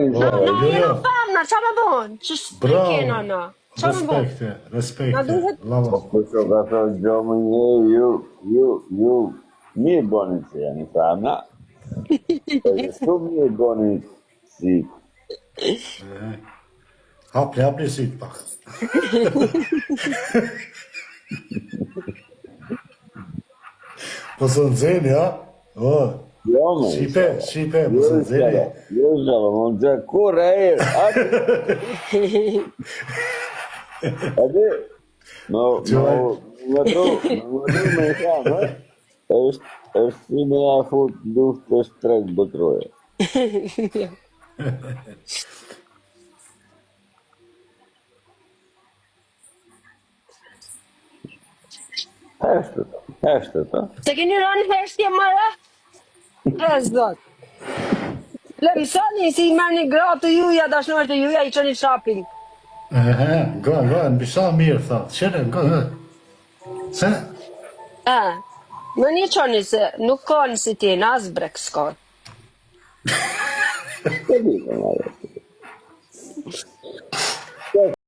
Jo, jena jo. femna, qa me bon? Që kena Bravo. na? Qa me bon? Respekte, Na respekte. duhet Lava. Po që ka thënë gjomë një, ju, mirë boni që janë i famna, edhe shumë mirë boni si, Hapli si pak. Po së nëzeni, ha? O, jo me i shipe, shala, shipe, po jo së i shala, nëzeni. jo i shala, më në të kur e erë, atë, më dru me i thamë, është si me a fut luft të shtrek bëtroje. Heshtet, ha? Se keni rënë heshtje mëre? Zot. Le mësoni si i merë një gratë të juja, dashnore të juja, i qëni shopping. Go, në bisha mirë, tha. Qene, go. Se? Më një qëni se nuk konë si ti, në asë brek s'konë. Të di,